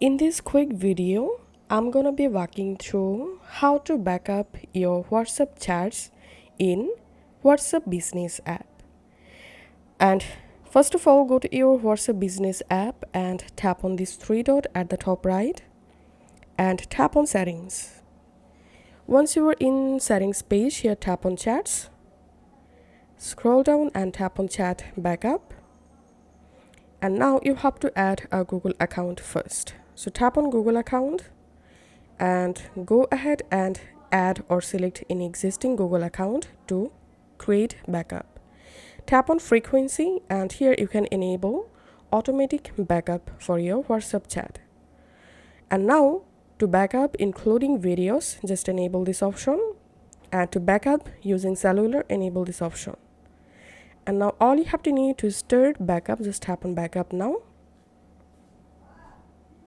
In this quick video, I'm gonna be walking through how to backup your WhatsApp chats in WhatsApp Business app. And first of all, go to your WhatsApp Business app and tap on this three dot at the top right and tap on settings. Once you are in settings page, here tap on chats, scroll down and tap on chat backup. And now you have to add a Google account first. So tap on Google account and go ahead and add or select any existing Google account to create backup. Tap on frequency and here you can enable automatic backup for your WhatsApp chat. And now to backup including videos, just enable this option, and to backup using cellular, enable this option. And now all you have to need to start backup, just tap on backup now.